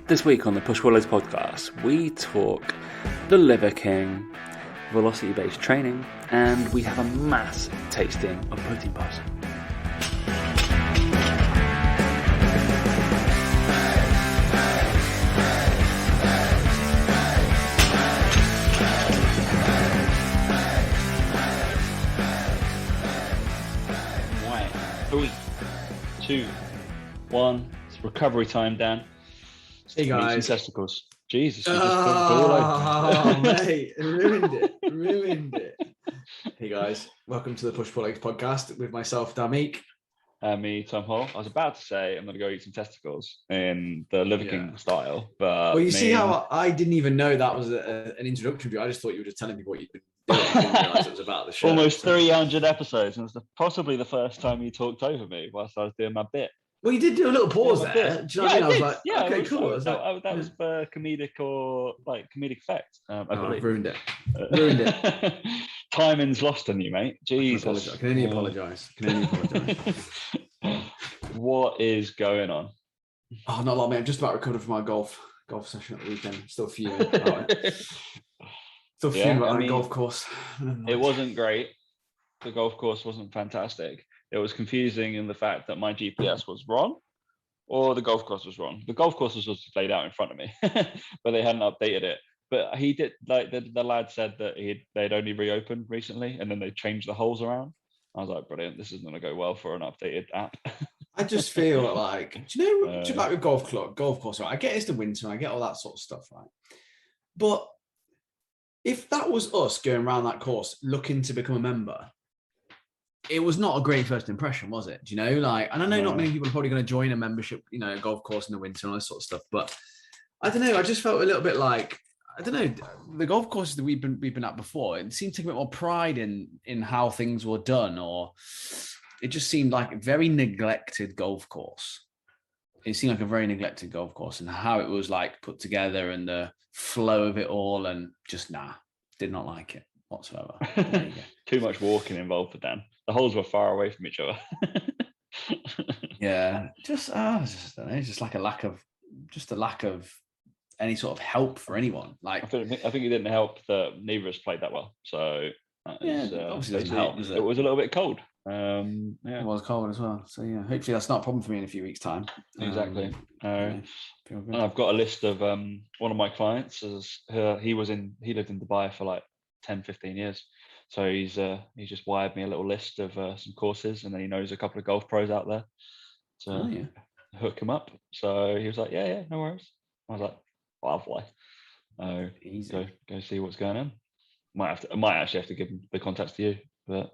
This week on the Push Willows podcast, we talk the Liver King, velocity-based training, and we have a mass tasting of protein bars. Right, 3, 2, 1. It's recovery time, Dan. Hey guys. Testicles. Jesus, you just all over. Mate, ruined it. Hey guys, welcome to the Push Legs podcast with myself, Damik. Me, Tom Hall. I was about to say I'm going to go eat some testicles in the Liver King style, but well, you see how I didn't even know that was an introduction video. I just thought you were just telling me what you've been doing. I didn't realize it was about the show. Almost 300 episodes, and it's possibly the first time you talked over me whilst I was doing my bit. Well, you did do a little pause there. Do you know what I mean? I was like, okay, cool. That was for comedic effect. I believe. Ruined it. Timing's lost on you, mate. Jesus. I can only apologise. What is going on? Oh, not a lot, mate. I'm just about recovered from my golf session at the weekend. Still fuming. Still fuming about the golf course. It wasn't great. The golf course wasn't fantastic. It was confusing in the fact that my GPS was wrong, or the golf course was wrong. The golf course was just laid out in front of me, but they hadn't updated it. But he did, like the lad said that they'd only reopened recently, and then they changed the holes around. I was like, brilliant! This is going to go well for an updated app. I just feel like, do you know, like with golf course, right? I get it's the winter, and I get all that sort of stuff, right? But if that was us going around that course looking to become a member, it was not a great first impression, was it? Do you know, like, and I know not many people are probably going to join a membership, a golf course in the winter and all this sort of stuff, but I don't know. I just felt a little bit like, I don't know, the golf courses that we've been at before, it seemed to take a bit more pride in how things were done, or it just seemed like a very neglected golf course. It seemed like a very neglected golf course, and how it was like put together and the flow of it all, and just did not like it whatsoever. Too much walking involved for Dan. The holes were far away from each other. Yeah, just I don't know, just like a lack of any sort of help for anyone. Like I think it didn't help that neither of us played that well. So obviously doesn't help, does it? It was a little bit cold. It was cold as well. So yeah, hopefully that's not a problem for me in a few weeks' time. Exactly. And I've got a list of one of my clients. He lived in Dubai for like 10-15 years. So he just wired me a little list of some courses, and then he knows a couple of golf pros out there to hook him up. So he was like, yeah, no worries. I was like, lovely. Go see what's going on. I might actually have to give him the contacts to you, but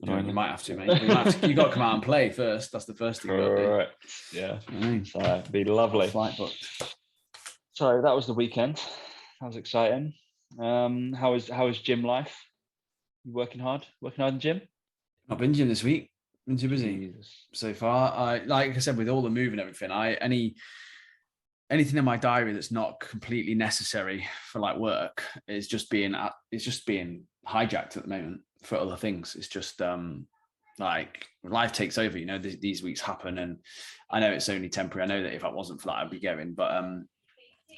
you might have to, mate. You got to come out and play first. That's the first thing. Correct. Yeah. So it'd be lovely. Flight booked. So that was the weekend. That was exciting. How is gym life? You working hard in the gym? I've been gym this week. Been too busy so far. Like I said, with all the move and everything, anything in my diary that's not completely necessary for like work is just being hijacked at the moment for other things. It's just like life takes over. These weeks happen, and I know it's only temporary. I know that if I wasn't for that, I'd be going. But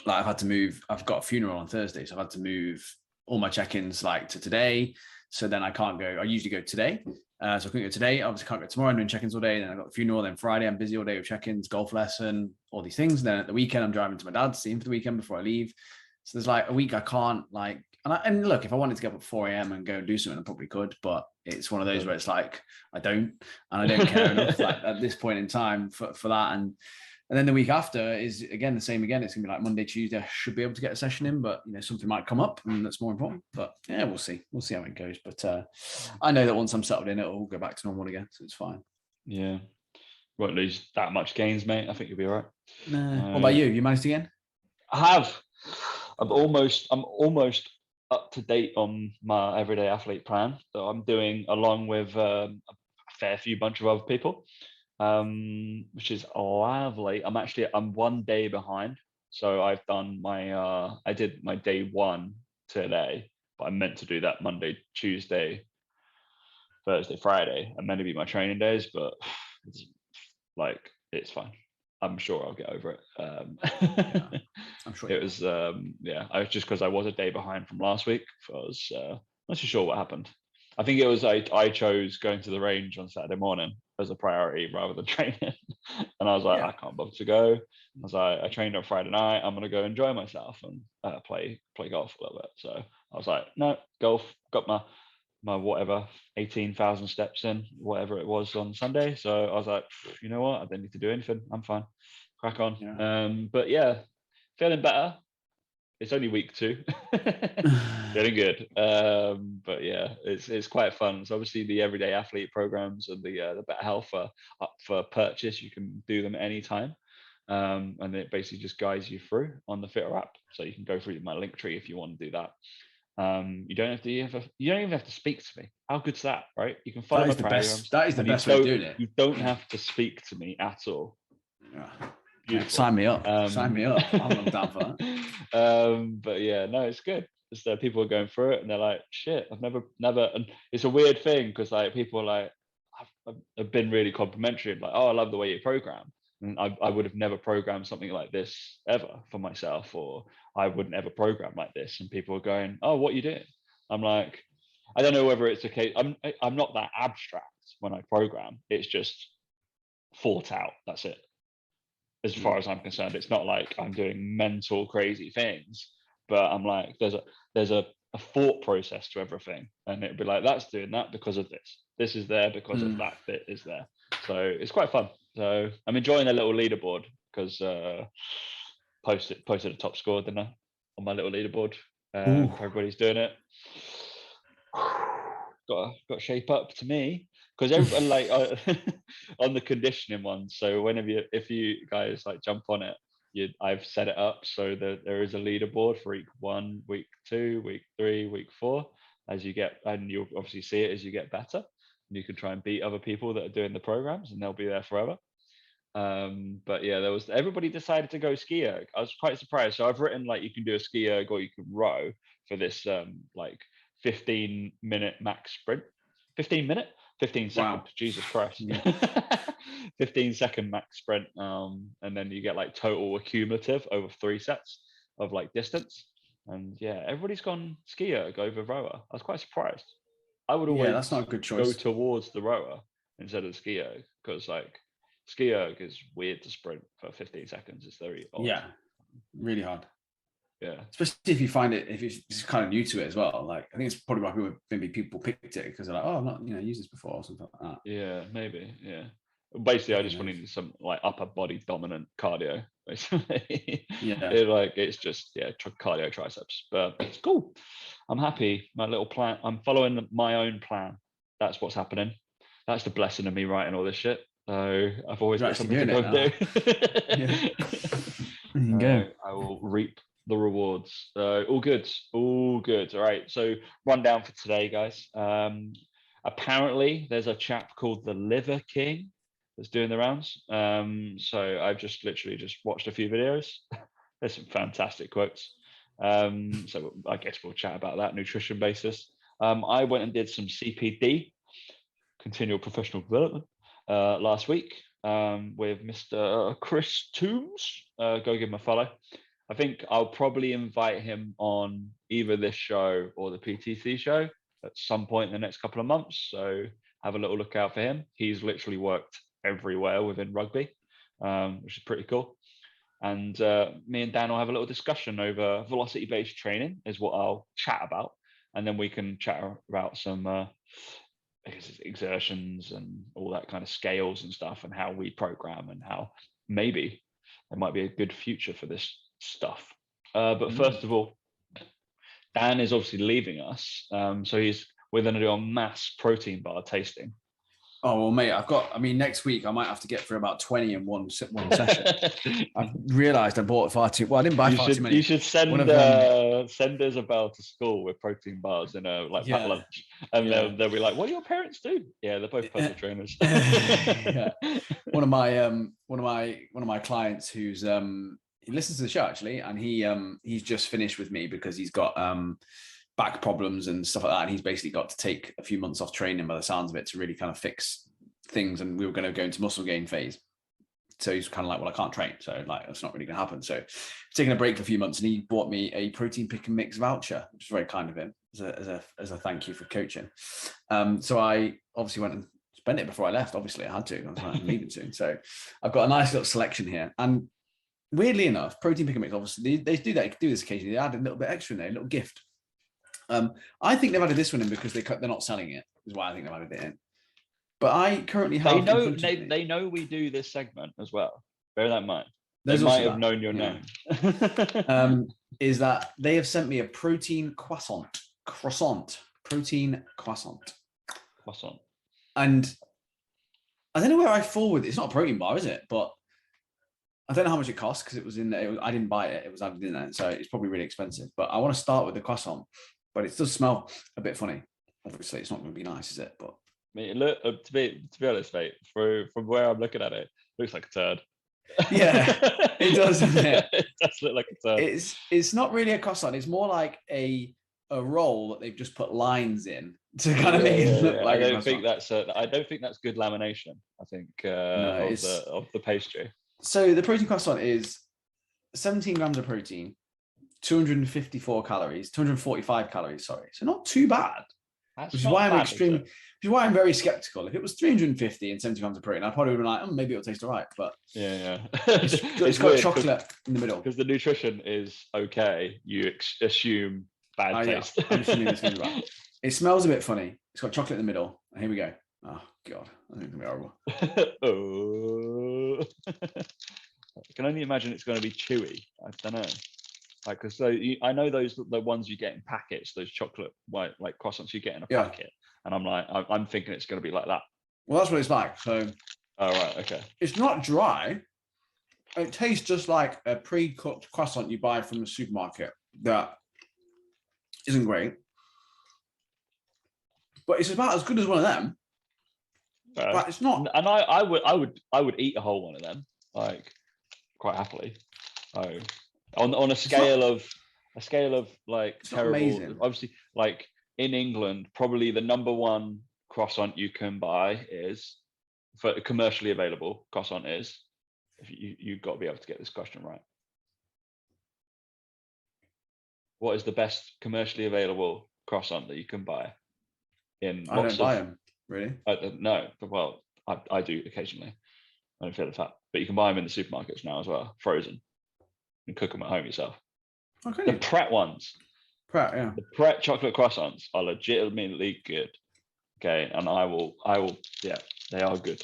like I've had to move. I've got a funeral on Thursday, so I've had to move all my check-ins like to today. So then I can't go. I usually go today. So I couldn't go today. Obviously can't go tomorrow. I'm doing check-ins all day. Then I got the funeral. Then Friday I'm busy all day with check-ins, golf lesson, all these things. And then at the weekend I'm driving to my dad's, see him for the weekend before I leave. So there's like a week I can't like. And look, if I wanted to get up at 4 a.m. and go and do something, I probably could. But it's one of those where it's like I don't care enough like, at this point in time for that. And then the week after is again the same again. It's gonna be like Monday, Tuesday. I should be able to get a session in, but something might come up, and that's more important. But yeah, we'll see. We'll see how it goes. But I know that once I'm settled in, it'll all go back to normal again, so it's fine. Yeah, won't lose that much gains, mate. I think you'll be all right. What about you? You managed again? I have. I'm almost up to date on my everyday athlete plan that I'm doing along with a fair few bunch of other people. Which is lovely. I'm 1 day behind. So I've done I did my day 1 today, but I meant to do that Monday, Tuesday, Thursday, Friday. I meant to be my training days, but it's fine. I'm sure I'll get over it. Yeah, I'm sure it was I was just because I was a day behind from last week. I was not too sure what happened. I think it was I chose going to the range on Saturday morning as a priority rather than training, and I was like, I can't bother to go. I was like, I trained on Friday night. I'm gonna go enjoy myself and play golf a little bit. So I was like, no, golf. Got my whatever 18,000 steps in, whatever it was on Sunday. So I was like, you know what? I don't need to do anything. I'm fine. Crack on. Yeah. But yeah, feeling better. It's only week 2. Feeling good. But yeah, it's quite fun. So obviously the everyday athlete programs and the Better Health are up for purchase. You can do them anytime. And it basically just guides you through on the Fitter app. So you can go through my link tree if you want to do that. You don't even have to speak to me. How good's that, right? You can follow my programs. That is the best way of doing it. You don't have to speak to me at all. Yeah. Sign me up. Sign me up. I'm down for that. But yeah, no, it's good. It's that people are going through it and they're like, shit, I've never, and it's a weird thing because like people are like, I've been really complimentary, like, oh, I love the way you program. And I would have never programmed something like this ever for myself, or I wouldn't ever program like this. And people are going, oh, what are you doing? I'm like, I don't know whether it's a case. I'm not that abstract when I program. It's just thought out. That's it. As far as I'm concerned, it's not like I'm doing mental crazy things, but I'm like, there's a thought process to everything, and it'd be like, that's doing that because of this. This is there because of that bit is there. So it's quite fun. So I'm enjoying a little leaderboard because posted a top score, didn't I, on my little leaderboard? Everybody's doing it. Got to shape up to me because everybody like on the conditioning one. So if you guys like jump on it, I've set it up so that there is a leaderboard for week 1, week 2, week 3, week 4. As you get, and you'll obviously see it as you get better. You can try and beat other people that are doing the programs, and they'll be there forever. But yeah, everybody decided to go ski erg. I was quite surprised. So I've written like you can do a ski erg or you can row for this like 15-minute max sprint. 15 second. Wow. Jesus Christ. Yeah. 15-second max sprint. And then you get like total accumulative over 3 sets of like distance. And yeah, everybody's gone ski erg over rower. I was quite surprised. I would always that's not a good choice. Go towards the rower instead of ski erg because like ski erg is weird to sprint for 15 seconds. It's very odd. Yeah, really hard. Yeah, especially if you find it, if it's kind of new to it as well. Like I think it's probably why maybe people picked it because they're like, oh, I've not used this before or something like that. Yeah, maybe. Yeah. Basically, I just wanted some like upper body dominant cardio. Basically, it's just cardio triceps, but it's cool. I'm happy. My little plan. I'm following my own plan. That's what's happening. That's the blessing of me writing all this shit. So I've always got something to go do. I will reap the rewards. All good. All right. So rundown for today, guys. Apparently, there's a chap called the Liver King that's doing the rounds. So I've just literally watched a few videos. There's some fantastic quotes. So I guess we'll chat about that nutrition basis. I went and did some CPD, continual professional development, last week with Mr. Chris Toombs. Go give him a follow. I think I'll probably invite him on either this show or the PTC show at some point in the next couple of months. So have a little look out for him. He's literally worked everywhere within rugby, which is pretty cool. And me and Dan will have a little discussion over velocity-based training is what I'll chat about. And then we can chat about some exertions and all that kind of scales and stuff and how we program and how maybe there might be a good future for this stuff. But first of all, Dan is obviously leaving us. So we're going to do a mass protein bar tasting. Oh, well, mate, next week I might have to get through about 20 in one session. I've realised I bought far too, well, I didn't buy far too many. You should send Isabel to school with protein bars in a packed lunch. And they'll be like, what do your parents do? Yeah, they're both personal trainers. One of my clients who's, he listens to the show actually, and he's just finished with me because he's got back problems and stuff like that, and he's basically got to take a few months off training by the sounds of it to really kind of fix things, and we were going to go into muscle gain phase. So he's kind of like, well, I can't train, so like that's not really going to happen. So taking a break for a few months, and he bought me a protein pick and mix voucher, which is very kind of him as a thank you for coaching. So I obviously went and spent it before I left. Obviously, I had to. I was like, I'm leaving soon. So I've got a nice little selection here. And weirdly enough, protein pick and mix, obviously, they do this occasionally. They add a little bit extra in there, a little gift. I think they've added this one in because they're not selling it, is why I think they've added it in. But I currently have. They know we do this segment as well. Bear that in mind. They There's might have known your name. Is that they have sent me a protein croissant, protein croissant. And I don't know where I fall with it. It's not a protein bar, is it? But I don't know how much it costs because it was in there. I didn't buy it. It was added in there. So it's probably really expensive. But I want to start with the croissant. But it does smell a bit funny. Obviously, it's not going to be nice, is it? But look, to be honest, mate, from where I'm looking at it, looks like a turd. Yeah, it does, doesn't it? It does look like a turd. It's not really a croissant. It's more like a roll that they've just put lines in to kind of make it look like. I don't think that's good lamination. I think of the pastry. So the protein croissant is 17 grams of protein, 245 calories. Sorry, so not too bad. Which is why I'm very skeptical. If it was 350 and 70 grams of protein, I'd probably be like, maybe it'll taste all right. But it's got chocolate in the middle. Because the nutrition is okay, you assume bad taste. Yeah, I'm assuming it's going to be bad. It smells a bit funny. It's got chocolate in the middle. Here we go. Oh, God. I think it's going to be horrible. I can only imagine it's going to be chewy. I don't know. Like, because I know the ones you get in packets, those chocolate white like croissants you get in a packet, and I'm thinking it's going to be like that. Well, that's what it's like. So, right, okay. It's not dry. It tastes just like a pre-cooked croissant you buy from the supermarket. That isn't great, but it's about as good as one of them. But it's not. And I would eat a whole one of them, like, quite happily. Oh. On a scale of like terrible, amazing. Obviously, like in England, probably the number one croissant you can buy is for commercially available croissant is. If you've got to be able to get this question right. What is the best commercially available croissant that you can buy? I don't buy them, really. No, well, I do occasionally. I don't feel the fat, but you can buy them in the supermarkets now as well, frozen. And cook them at home yourself. Okay. The Pret ones. Yeah. The Pret chocolate croissants are legitimately good. Okay, and I will. Yeah, they are good.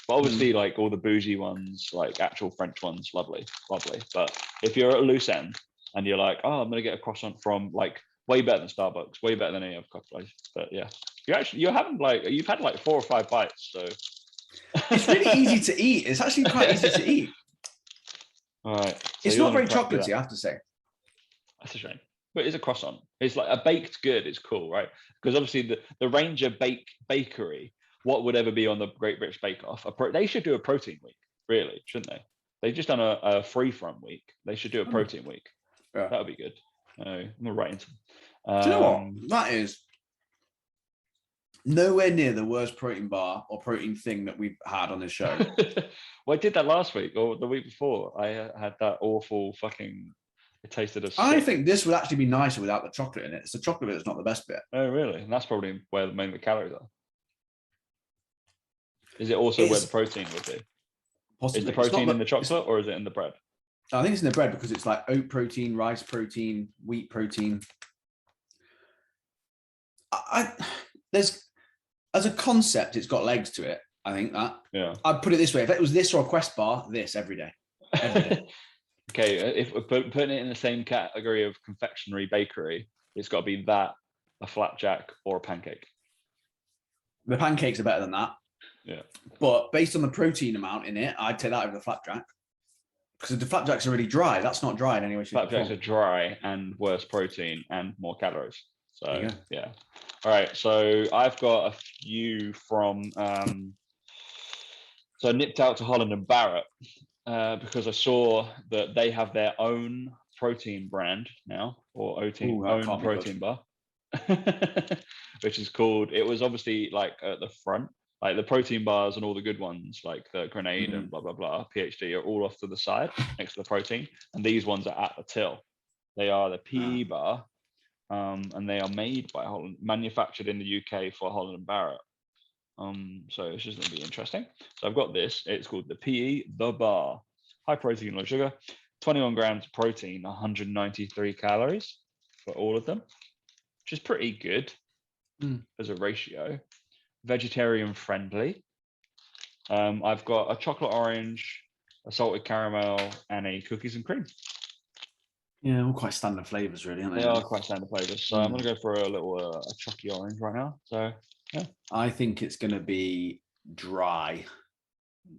But obviously, like all the bougie ones, like actual French ones, lovely. But if you're at a loose end and you're like, oh, I'm gonna get a croissant from like way better than Starbucks, way better than any other coffee place. But yeah, you've had like 4 or 5 bites, so it's really easy to eat. It's actually quite easy to eat. All right. So it's not very chocolatey, I have to say. That's a shame. But it's a croissant. It's like a baked good is cool, right? Because obviously the Ranger Bakery, what would ever be on the Great British Bake Off? They should do a protein week, really, shouldn't they? They've just done a free from week. They should do a protein week. Yeah. That would be good. I'm gonna write into them. Do you know what? That is nowhere near the worst protein bar or protein thing that we've had on this show. Well, I did that last week or the week before. I had that awful fucking. It tasted as. I think this would actually be nicer without the chocolate in it. It's the chocolate bit that's not the best bit. Oh, really? And that's probably where the main calories are. Is it also where the protein would be? Possibly. Is the protein in the chocolate or is it in the bread? I think it's in the bread because it's like oat protein, rice protein, wheat protein. There's as a concept, it's got legs to it. I think that. Yeah. I'd put it this way: if it was this or a Quest bar, this every day. Every day. Okay, if we're putting it in the same category of confectionery bakery, it's got to be that, a flapjack, or a pancake. The pancakes are better than that. Yeah. But based on the protein amount in it, I'd take that over the flapjack. Because the flapjacks are really dry. That's not dry in any way. Flapjacks are dry and worse protein and more calories. So, yeah. All right, so I've got a few from... So I nipped out to Holland and Barrett because I saw that they have their own protein brand now, or own protein bar, which is called, it was obviously like at the front, Like the protein bars and all the good ones, like the Grenade and blah, blah, blah, PhD are all off to the side next to the protein. And these ones are at the till. They are the PE bar, and they are made by Holland, manufactured in the UK for Holland and Barrett. So it's just going to be interesting. So I've got this. It's called the PE, the bar. High protein, low sugar, 21 grams of protein, 193 calories for all of them, which is pretty good as a ratio. Vegetarian friendly. I've got a chocolate orange, a salted caramel, and a cookies and cream. Yeah, all quite standard flavors, really, aren't they? They are quite standard flavors. So I'm going to go for a little a chalky orange right now. So yeah, I think it's going to be dry.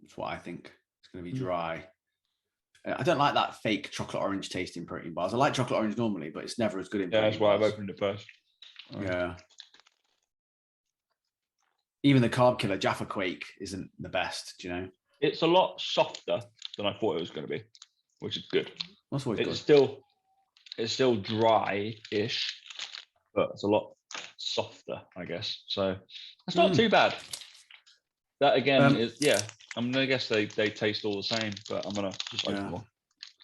That's what I think. It's going to be dry. I don't like that fake chocolate orange taste in protein bars. I like chocolate orange normally, but it's never as good in protein that's why bars. I've opened it first. Yeah. Even the carb killer Jaffa Quake isn't the best, do you know? It's a lot softer than I thought it was going to be, which is good. That's always it's good. It's still dry-ish, but it's a lot softer, I guess. So it's not too bad. That again is I'm gonna guess they taste all the same, but I'm gonna just open more.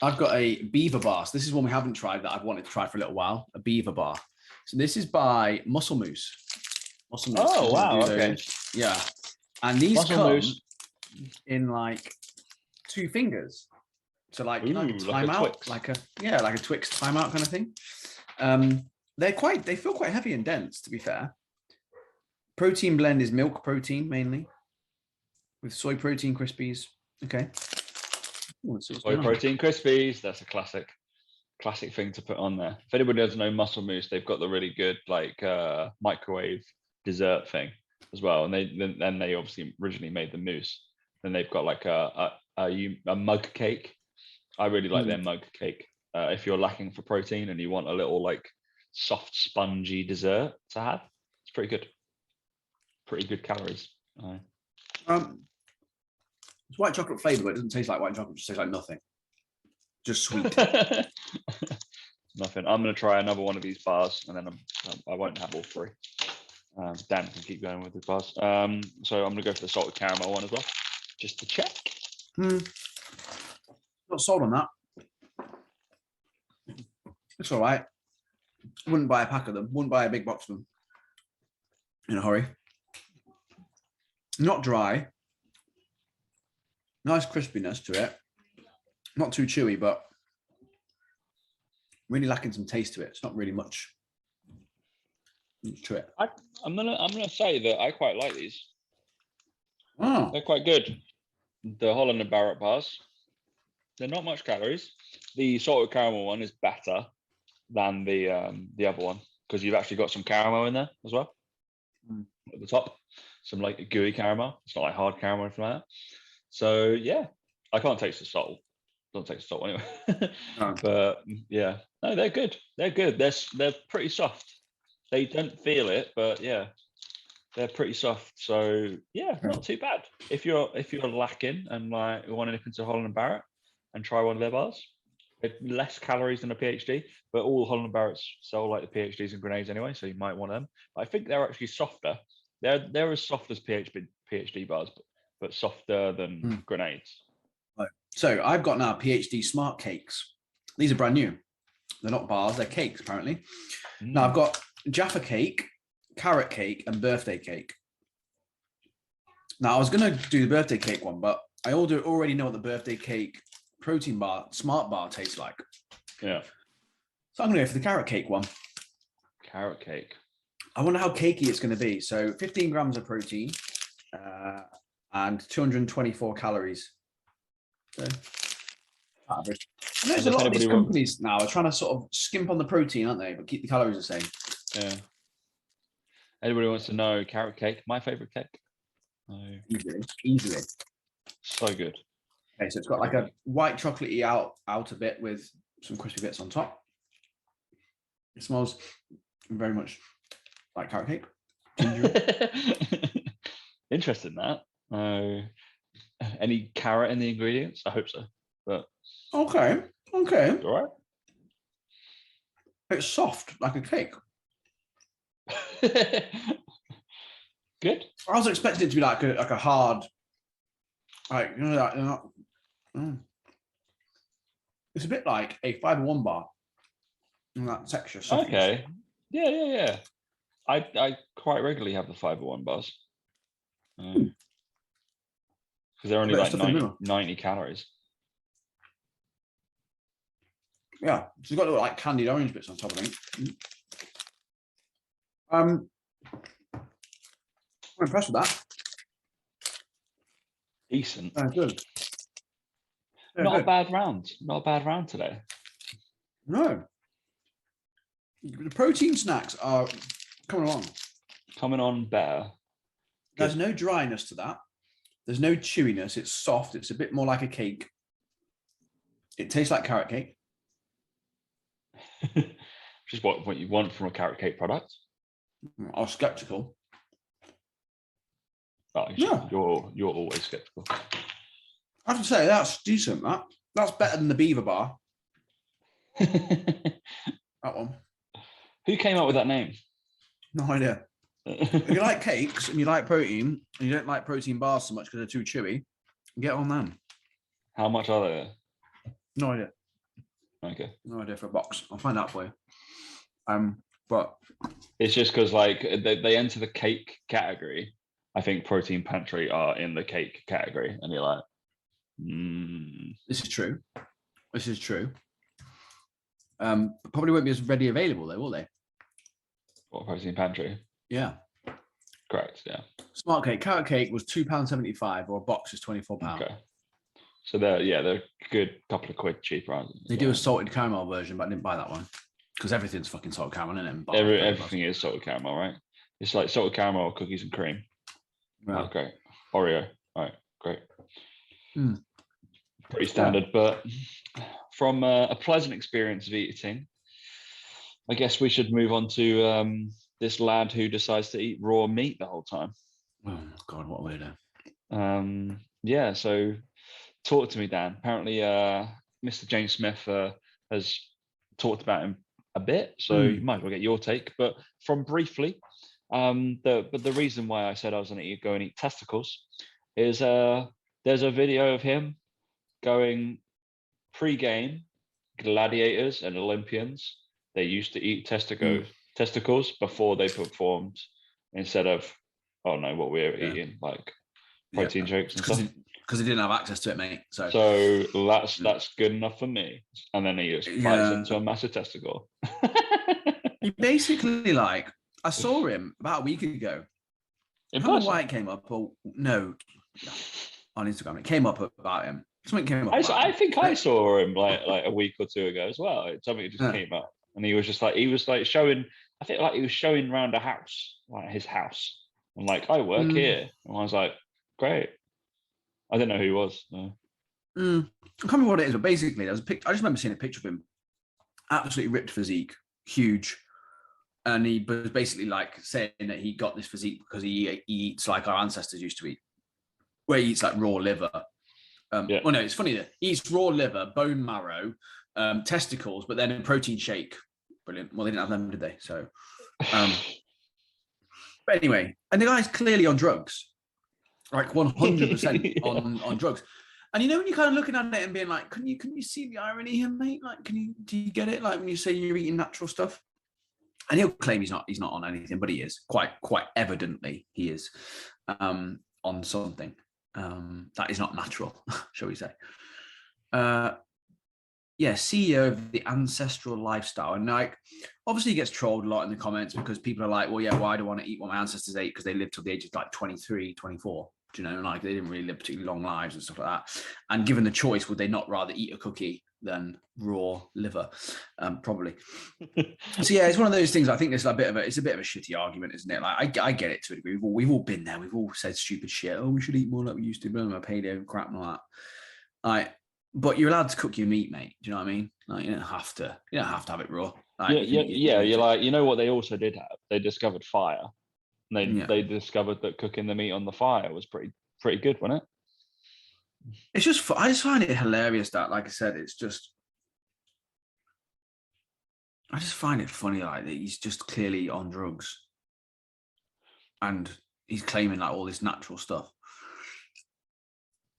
I've got a Beaver Bar. So this is one we haven't tried that I've wanted to try for a little while. A Beaver Bar. So this is by Muscle Moose. Muscle Moose. Oh wow! Okay. Yeah, and these Muscle come Moose in like 2 fingers. So like, you know, like a timeout, like a Twix timeout kind of thing. They feel quite heavy and dense, to be fair. Protein blend is milk protein mainly, with soy protein crispies. Okay. Soy protein crispies. That's a classic thing to put on there. If anybody doesn't know Muscle Moose, they've got the really good like microwave dessert thing as well. And they obviously originally made the mousse. Then they've got like a mug cake. I really like their mug cake. If you're lacking for protein and you want a little like soft spongy dessert to have, it's pretty good. Pretty good calories. It's white chocolate flavor, but it doesn't taste like white chocolate. It just tastes like nothing. Just sweet. Nothing. I'm going to try another one of these bars, and then I won't have all 3. Dan can keep going with the bars. So I'm going to go for the salted caramel one as well, just to check. Not sold on that. It's all right. Wouldn't buy a pack of them. Wouldn't buy a big box of them in a hurry. Not dry. Nice crispiness to it. Not too chewy, but really lacking some taste to it. It's not really much to it. I'm gonna say that I quite like these. Oh. They're quite good. The Holland and Barrett bars. They're not much calories. The salted caramel one is better than the other one because you've actually got some caramel in there as well at the top. Some like gooey caramel. It's not like hard caramel or anything like that. So yeah, I can't taste the salt. Don't taste the salt anyway. But yeah, no, they're good. They're good. They're pretty soft. They don't feel it, but yeah, they're pretty soft. So yeah, not too bad. If you're lacking and like you want to nip into Holland and Barrett and try one of their bars, they're less calories than a PhD, but all Holland and Barretts sell like the PhDs and grenades anyway, so you might want them. But I think they're actually softer. They're as soft as PhD bars, but softer than grenades. Right. So I've got now PhD smart cakes. These are brand new. They're not bars, they're cakes apparently. Now I've got Jaffa cake, carrot cake, and birthday cake. Now I was going to do the birthday cake one, but I already know what the birthday cake protein bar, smart bar tastes like. Yeah. So I'm going to go for the carrot cake one. Carrot cake. I wonder how cakey it's going to be. So 15 grams of protein and 224 calories. So, average. I notice a lot of these companies now are trying to sort of skimp on the protein, aren't they? But keep the calories the same. Yeah. Anybody wants to know carrot cake? My favorite cake. Easily. So good. Okay, so it's got like a white chocolatey outer bit with some crispy bits on top. It smells very much like carrot cake. Interesting that. Any carrot in the ingredients? I hope so. But okay. All right. It's soft like a cake. Good. I was expecting it to be like a hard, like, you know, like, not, it's a bit like a Fiber One bar in that texture. Softness. Okay. Yeah. I quite regularly have the Fiber One bars. Because they're only like 90 calories. Yeah, she's got little like candied orange bits on top of it. I'm impressed with that. Decent. Good. Not a bad round. Not a bad round today. No. The protein snacks are coming along. Coming on better. There's no dryness to that. There's no chewiness. It's soft. It's a bit more like a cake. It tastes like carrot cake. Which is what you want from a carrot cake product. I was skeptical. Oh, you're always skeptical. I have to say that's decent. That's better than the Beaver Bar. That one. Who came up with that name? No idea. If you like cakes and you like protein and you don't like protein bars so much because they're too chewy, get on them. How much are they? No idea. Okay. No idea for a box. I'll find out for you. But it's just because like they enter the cake category. I think Protein Pantry are in the cake category, and you're like, This is true. This is true. Probably won't be as ready available though, will they? What, Protein Pantry? Yeah. Correct. Yeah. Smart cake, carrot cake was £2.75, or a box is £24. Okay. So they're a good couple of quid cheaper, aren't they? They do a salted caramel version, but I didn't buy that one because everything's fucking salted caramel, isn't it? Everything is salted caramel, right? It's like salted caramel, cookies and cream. Yeah. Oh, great. Oreo. All right, great. Mm. Pretty standard, but from a pleasant experience of eating, I guess we should move on to this lad who decides to eat raw meat the whole time. Oh God, what a weirdo. Yeah, so talk to me, Dan. Apparently, Mr. James Smith has talked about him a bit, so you might as well get your take. But from briefly, the reason why I said I was going to go and eat testicles is there's a video of him going pre-game. Gladiators and Olympians, they used to eat testicles before they performed, instead of what we're eating, like protein shakes and stuff. Because he didn't have access to it, mate. So that's good enough for me. And then he just bites into a massive testicle. He basically, like, I saw him about a week ago. I don't know why it came up, or no, on Instagram. It came up about him. Something came up. I think I saw him like a week or two ago as well. Something just came up, and he was showing. I think like he was showing around a house, like his house, and like, I work here, and I was like, great. I didn't know who he was. No. I can't remember what it is, but basically, there was a picture. I just remember seeing a picture of him, absolutely ripped physique, huge, and he was basically like saying that he got this physique because he eats like our ancestors used to eat, where he eats like raw liver. Well, no, it's funny that he eats raw liver, bone marrow, testicles, but then a protein shake. Brilliant. Well, they didn't have them, did they? So, but anyway, and the guy's clearly on drugs, like 100% on drugs. And you know, when you're kind of looking at it and being like, can you see the irony here, mate? Like, do you get it? Like when you say you're eating natural stuff, and he'll claim he's not on anything, but he is quite evidently he is on something. That is not natural, shall we say. CEO of the Ancestral Lifestyle. And like, obviously he gets trolled a lot in the comments because people are like, well, yeah, why do I want to eat what my ancestors ate? Because they lived till the age of like 23, 24. Do you know, like they didn't really live particularly long lives and stuff like that. And given the choice, would they not rather eat a cookie than raw liver? Probably. So yeah, it's one of those things. I think it's a bit of a shitty argument, isn't it? Like I get it to a degree. We've all been there. We've all said stupid shit. Oh, we should eat more like we used to. Blah, blah, paleo crap and all that. Like, but you're allowed to cook your meat, mate. Do you know what I mean? Like, you don't have to have it raw. Like, you're like, you know what they also did have? They discovered fire. They discovered that cooking the meat on the fire was pretty good, wasn't it? It's just, I just find it hilarious that, like I said, I just find it funny, like that he's just clearly on drugs, and he's claiming like all this natural stuff.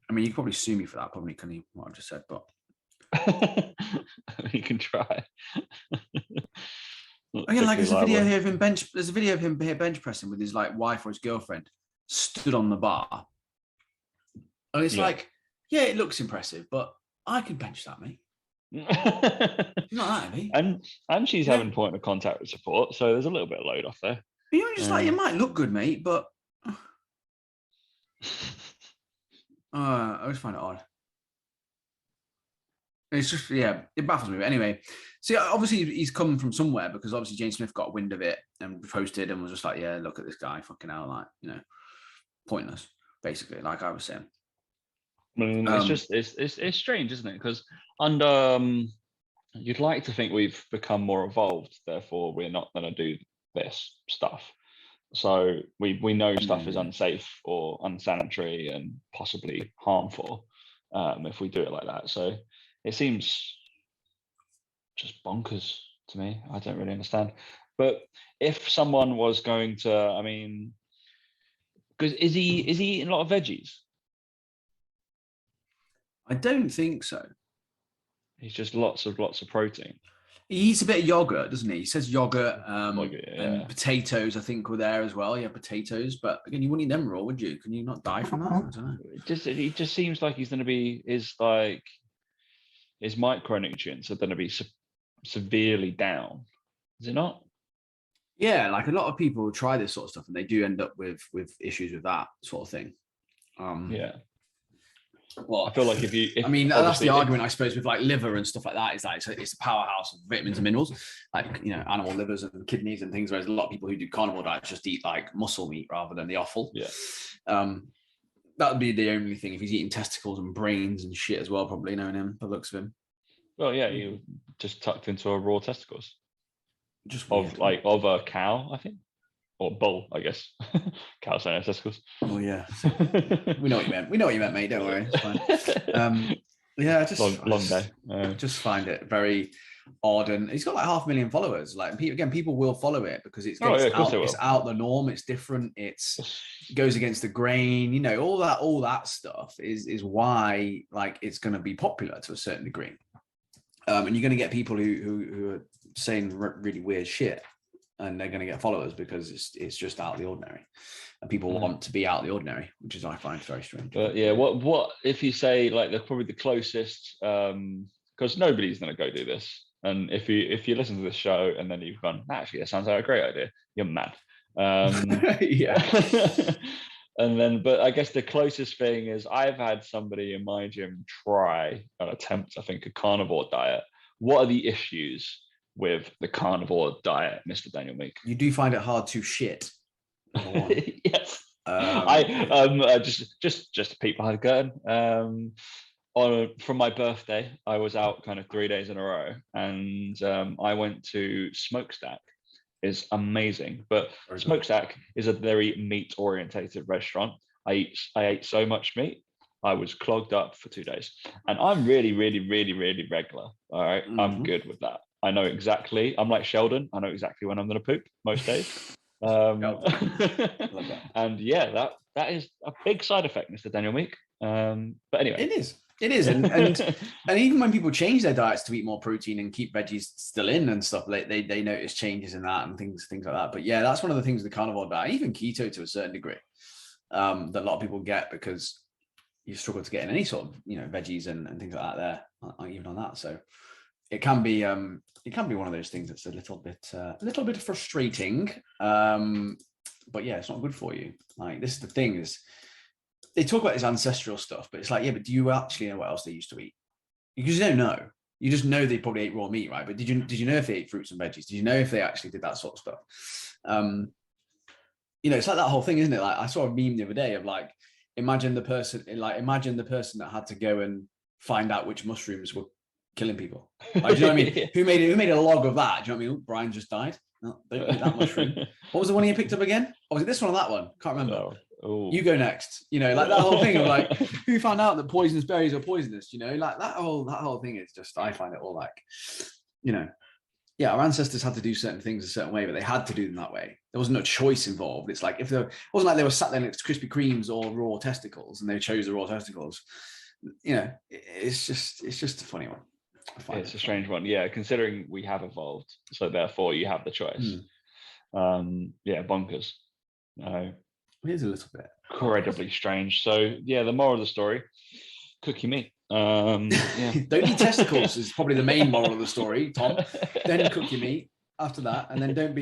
I mean, you could probably sue me for that, probably, couldn't you? What I've just said, but you can try. Again, like there's a video here of him There's a video of him here bench pressing with his like wife or his girlfriend stood on the bar, and it's like, yeah, it looks impressive, but I can bench that, mate. Not that heavy. And she's having point of contact with support, so there's a little bit of load off there. But you're just like, you might look good, mate, but I always find it odd. It's just, yeah, it baffles me. But anyway, see, obviously he's come from somewhere, because obviously James Smith got wind of it and posted and was just like, yeah, look at this guy, fucking hell, like, you know, pointless, basically, like I was saying. I mean, it's just, it's strange, isn't it? Because under, you'd like to think we've become more evolved, therefore we're not going to do this stuff. So we know stuff is unsafe or unsanitary and possibly harmful if we do it like that. So it seems just bonkers to me. I don't really understand. But if someone was going to, I mean, because is he eating a lot of veggies? I don't think so. He's just lots of protein. He eats a bit of yogurt, doesn't he? He says yogurt, and potatoes, I think, were there as well. Yeah, potatoes. But again, you wouldn't eat them raw, would you? Can you not die from that? I don't know. It just seems like he's going to be, his micronutrients are going to be severely down. Is it not? Yeah, like a lot of people try this sort of stuff and they do end up with issues with that sort of thing. Yeah. Well, I feel like that's the argument, I suppose, with like liver and stuff like that, is that it's a powerhouse of vitamins and minerals, like, you know, animal livers and kidneys and things, whereas a lot of people who do carnivore diets just eat like muscle meat rather than the offal. Yeah. That would be the only thing. If he's eating testicles and brains and shit as well, probably, knowing him, the looks of him. Well, yeah, he just tucked into a raw testicles. Just weird, of a cow, I think. Or bull, I guess. Cows don't have testicles. Oh yeah. We know what you meant. We know what you meant, mate. Don't worry. It's fine. Yeah, just long day. Just find it very odd, and he's got like 500,000 followers. Like, people will follow it because it's out the norm. It's different. It goes against the grain. You know, all that stuff is why like it's going to be popular to a certain degree. And you're going to get people who are saying really weird shit, and they're going to get followers because it's just out of the ordinary, and people want to be out of the ordinary, which is, I find, very strange. But yeah, what if you say like they're probably the closest, because nobody's going to go do this, and if you listen to this show and then you've gone, actually, that sounds like a great idea, you're mad. Yeah. And then, but I guess the closest thing is I've had somebody in my gym try an attempt, I think, a carnivore diet. What are the issues with the carnivore diet, Mr. Daniel Meek? You do find it hard to shit. Yes. I just peek behind the curtain. From my birthday, I was out kind of 3 days in a row, and I went to Smokestack. Is amazing, but Smokestack is a very meat orientated restaurant. I ate so much meat, I was clogged up for 2 days, and I'm really regular. All right, I'm good with that. I know exactly. I'm like Sheldon. I know exactly when I'm going to poop most days. And yeah, that is a big side effect, Mr. Daniel Meek. But anyway, it is, and even when people change their diets to eat more protein and keep veggies still in and stuff, they notice changes in that and things like that. But yeah, that's one of the things with the carnivore diet, even keto to a certain degree, that a lot of people get, because you struggle to get in any sort of, you know, veggies and things like that there, even on that. So it can be one of those things that's a little bit frustrating. But yeah, it's not good for you. Like, this is the thing, is they talk about this ancestral stuff, but it's like, yeah, but do you actually know what else they used to eat? Because you don't know. You just know they probably ate raw meat, right? But did you know if they ate fruits and veggies? Did you know if they actually did that sort of stuff? You know, it's like that whole thing, isn't it? Like, I saw a meme the other day of like, imagine the person that had to go and find out which mushrooms were killing people. Like, do you know what I mean? Who made a log of that? Do you know what I mean? Brian just died. No, don't eat that mushroom. What was the one he picked up again? Or was it this one or that one? Can't remember. No. Ooh. You go next. You know, like that whole thing of like, who found out that poisonous berries are poisonous? You know, like that whole thing is just, I find it all like, you know, yeah, our ancestors had to do certain things a certain way, but they had to do them that way. There wasn't no choice involved. It's like, it wasn't like they were sat there next to Krispy Kremes or raw testicles and they chose the raw testicles. It's just a funny one. It's a strange one. Yeah, considering we have evolved, so therefore you have the choice. Yeah, bonkers. It is a little bit incredibly strange. So yeah, the moral of the story: cook your meat. Yeah. Don't eat testicles is probably the main moral of the story, Tom. Then cook your meat after that, and then don't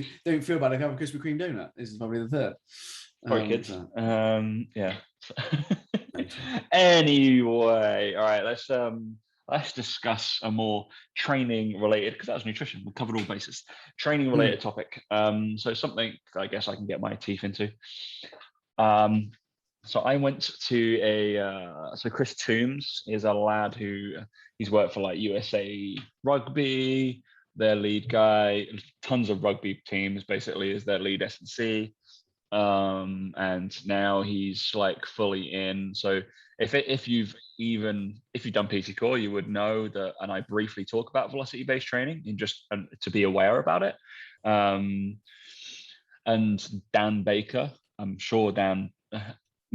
feel bad if you have a Krispy Kreme donut. This is probably the third. Sorry, kids. Yeah. Anyway, all right. Let's discuss a more training related, because that was nutrition. We covered all bases. Training related topic. So something I guess I can get my teeth into. So I went to so Chris Toombs is a lad who he's worked for like USA Rugby, their lead guy, tons of rugby teams basically is their lead S&C. And now he's like fully in. So if you've done PT Core, you would know that, and I briefly talk about velocity-based training and just to be aware about it. And Dan Baker, I'm sure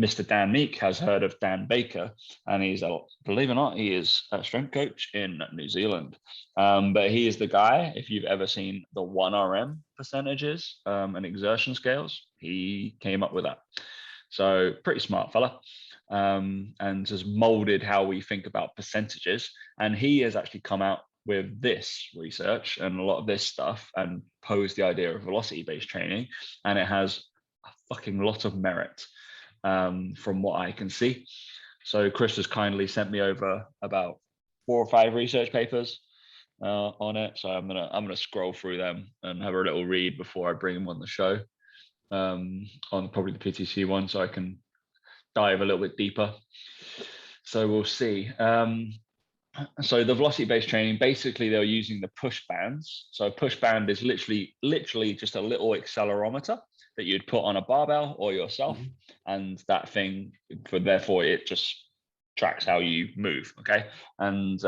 Mr. Dan Meek has heard of Dan Baker, and he's believe it or not, he is a strength coach in New Zealand. But he is the guy, if you've ever seen the 1RM percentages and exertion scales, he came up with that. So pretty smart fella, and has molded how we think about percentages. And he has actually come out with this research and a lot of this stuff and posed the idea of velocity-based training, and it has a fucking lot of merit. From what I can see. So Chris has kindly sent me over about 4 or 5 research papers on it. So I'm gonna scroll through them and have a little read before I bring them on the show, on probably the PTC one, so I can dive a little bit deeper. So we'll see. So the velocity-based training, basically they were using the push bands. So a push band is literally just a little accelerometer that you'd put on a barbell or yourself, and that thing, therefore it just tracks how you move. Okay, and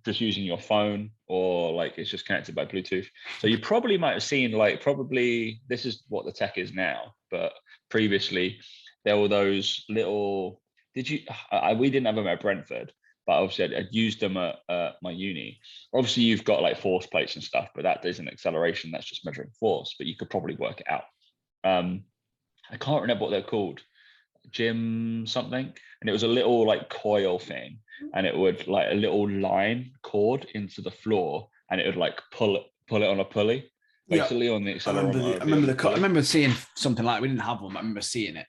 just using your phone, or like it's just connected by Bluetooth. So you probably might have seen, like, probably this is what the tech is now, but previously there were those little. We didn't have them at Brentford, but obviously I'd used them at my uni. Obviously you've got like force plates and stuff, but that isn't acceleration, that's just measuring force, but you could probably work it out. I can't remember what they're called, Jim something, and it was a little like coil thing, and it would like a little line cord into the floor, and it would like pull it on a pulley, basically on the accelerometer. I remember seeing something like, we didn't have one, but I remember seeing it.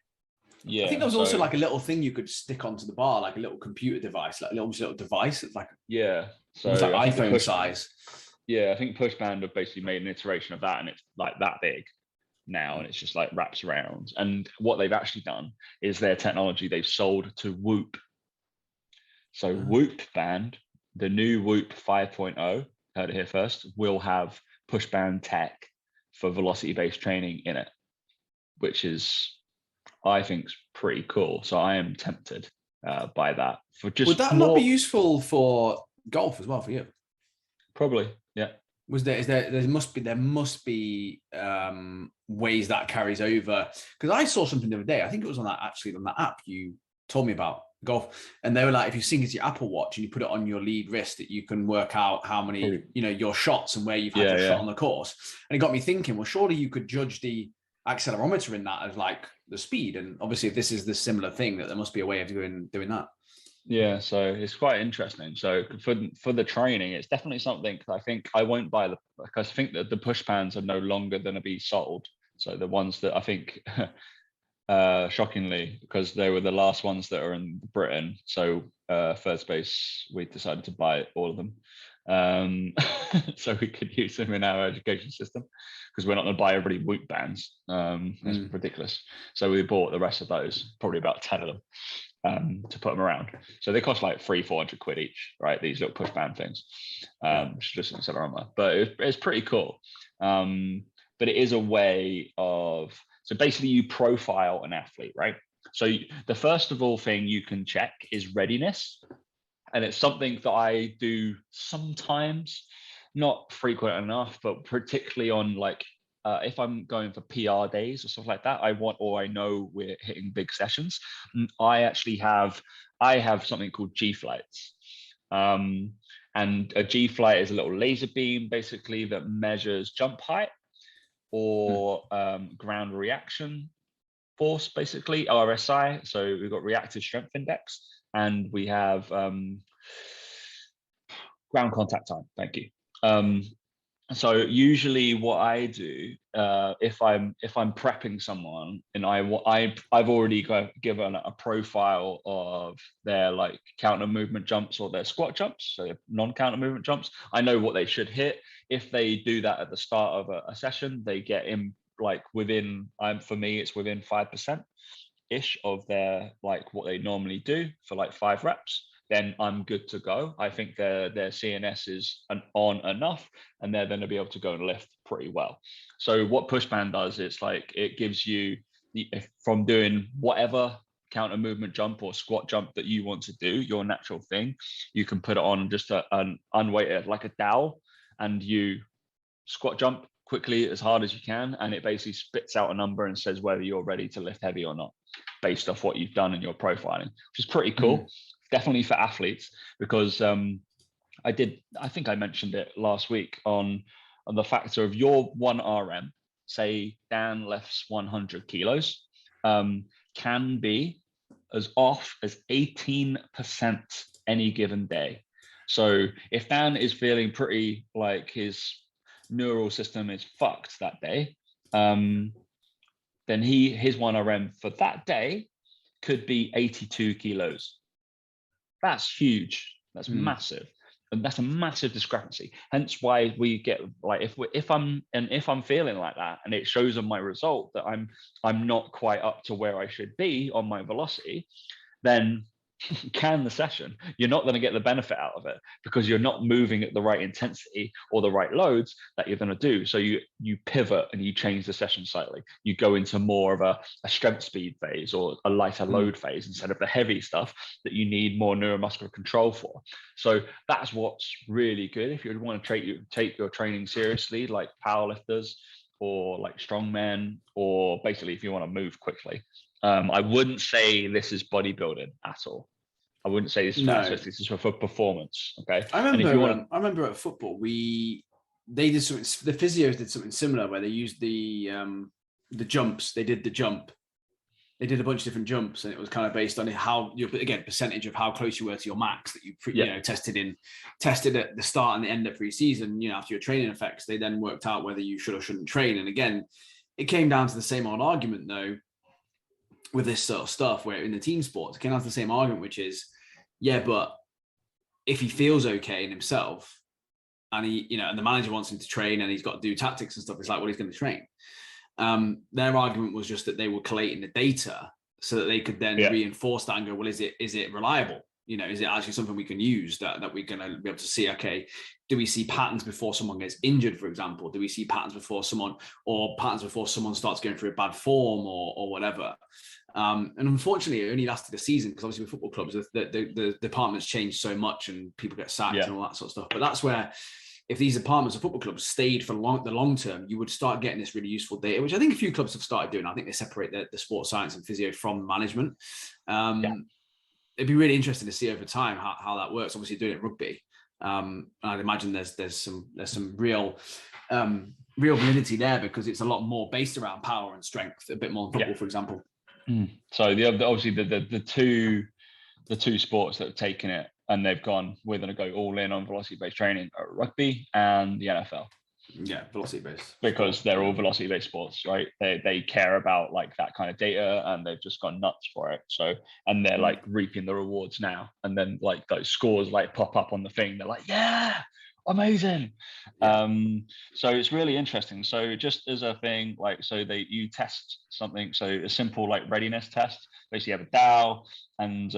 Yeah, I think there was also like a little thing you could stick onto the bar, like a little computer device, like a little device. It's like, yeah, so it's like iPhone size. Yeah, I think Pushband have basically made an iteration of that, and it's like that big now, and it's just like wraps around. And what they've actually done is their technology they've sold to Whoop. So Whoop Band, the new Whoop 5.0, heard it here first, will have Pushband tech for velocity-based training in it, which is, I think, is pretty cool. So I am tempted by that. Would that not be useful for golf as well for you? Probably, yeah. There must be ways that carries over, because I saw something the other day. I think it was on that app you told me about, golf, and they were like, if you sync it to your Apple Watch and you put it on your lead wrist, that you can work out how many your shots and where you've had your shot on the course. And it got me thinking, well, surely you could judge the accelerometer in that as like the speed, and obviously if this is the similar thing, that there must be a way of doing that. Yeah, so it's quite interesting. So for the training, it's definitely something I think I won't buy, because I think that the push pans are no longer going to be sold. So the ones that I think, shockingly, because they were the last ones that are in Britain. So Third Space, we decided to buy all of them, so we could use them in our education system, because we're not going to buy everybody Whoop bands. It's ridiculous. So we bought the rest of those, probably about 10 of them. To put them around, so they cost like $300-400 quid each, right? These little push band things, which is just an accelerometer, but it's pretty cool. But it is a way of, so basically you profile an athlete, right? So the first of all thing you can check is readiness, and it's something that I do sometimes, not frequent enough, but particularly on like if I'm going for PR days or stuff like that, I know we're hitting big sessions. I have something called G flights. And a G flight is a little laser beam basically that measures jump height or ground reaction force, basically RSI. So we've got reactive strength index, and we have ground contact time. Thank you. So usually what I do if I'm prepping someone and I've already given a profile of their like counter movement jumps or their squat jumps, so non-counter movement jumps, I know what they should hit. If they do that at the start of a session, they get in like within, for me it's within 5% ish of their like what they normally do for like 5 reps, then I'm good to go. I think their CNS is on enough, and they're going to be able to go and lift pretty well. So what push band does, it's like it gives you from doing whatever counter movement jump or squat jump that you want to do, your natural thing, you can put it on just an unweighted like a dowel, and you squat jump quickly as hard as you can, and it basically spits out a number and says whether you're ready to lift heavy or not based off what you've done in your profiling, which is pretty cool. Definitely for athletes, because I think I mentioned it last week on the factor of your 1 RM, say Dan lifts 100 kilos, can be as off as 18% any given day. So if Dan is feeling pretty like his neural system is fucked that day, then his 1 RM for that day could be 82 kilos. That's huge. That's massive, and that's a massive discrepancy. Hence why we get like if I'm feeling like that, and it shows on my result that I'm not quite up to where I should be on my velocity, then can the session, you're not going to get the benefit out of it because you're not moving at the right intensity or the right loads that you're going to do. So you pivot and you change the session slightly. You go into more of a strength speed phase or a lighter load phase instead of the heavy stuff that you need more neuromuscular control for. So that's what's really good if you want to take your training seriously, like powerlifters or like strongmen, or basically if you want to move quickly. I wouldn't say this is bodybuilding at all. I wouldn't say this is this is for performance. Okay. I remember at football they did something. The physios did something similar where they used the jumps. They did the jump. They did a bunch of different jumps, and it was kind of based on how percentage of how close you were to your max that you tested at the start and the end of pre-season. After your training effects, they then worked out whether you should or shouldn't train. And again, it came down to the same old argument though. With this sort of stuff, where in the team sports, it came down to the same argument, which is, but if he feels okay in himself, and and the manager wants him to train, and he's got to do tactics and stuff, it's like, well, he's going to train. Their argument was just that they were collating the data so that they could then reinforce that and go, well, is it reliable? Is it actually something we can use that we're going to be able to see? Okay, do we see patterns before someone gets injured, for example? Do we see patterns before someone starts going through a bad form or whatever? And unfortunately, it only lasted a season because obviously with football clubs, the departments change so much and people get sacked and all that sort of stuff. But that's where, if these departments of football clubs stayed for the long term, you would start getting this really useful data, which I think a few clubs have started doing. I think they separate the sports science and physio from management. It'd be really interesting to see over time how that works. Obviously, doing it rugby, I'd imagine there's some real validity there because it's a lot more based around power and strength, a bit more than football, for example. So obviously the two sports that have taken it and they've gone, we're going to go all in on velocity-based training are rugby and the NFL. Yeah, velocity-based. Because they're all velocity-based sports, right? They care about like that kind of data, and they've just gone nuts for it. So, and they're like reaping the rewards now. And then like those scores like pop up on the thing. They're like, yeah, amazing. So it's really interesting. So just as a thing, like, so you test something. So a simple like readiness test. Basically, you have a dowel, and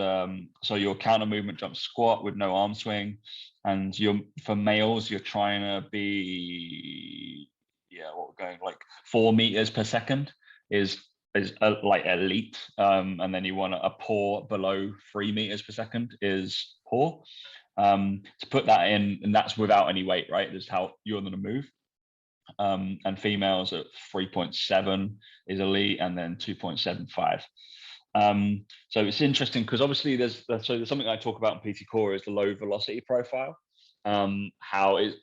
so your counter movement jump squat with no arm swing. And for males, you're trying to be, what we're going like 4 meters per second is like elite. And then you want a poor below 3 meters per second is poor. To put that in, and that's without any weight, right? That's how you're going to move. And females at 3.7 is elite, and then 2.75. So it's interesting because obviously there's something I talk about in PT Core is the low velocity profile. And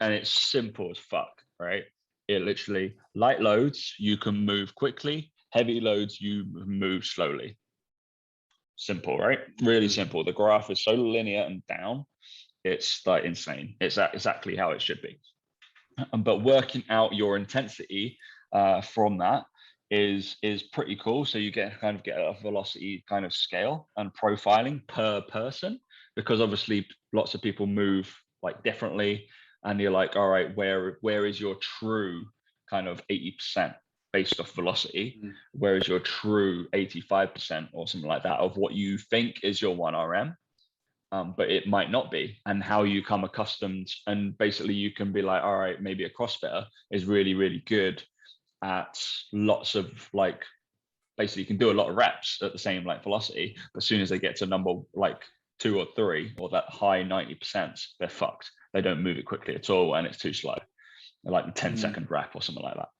it's simple as fuck, right? It literally, light loads you can move quickly, heavy loads you move slowly. Simple, right? Really simple. The graph is so linear and down, it's like insane. It's exactly how it should be. But working out your intensity from that is pretty cool. So you get a velocity kind of scale and profiling per person, because obviously lots of people move like differently, and you're like, all right, where is your true kind of 80% based off velocity? Where is your true 85% or something like that of what you think is your 1RM? But it might not be, and how you come accustomed. And basically you can be like, all right, maybe a CrossFitter is really, really good at lots of like, basically you can do a lot of reps at the same like velocity, but as soon as they get to number like 2 or 3 or that high 90%, they're fucked. They don't move it quickly at all, and it's too slow. They're like a 10-second rep or something like that.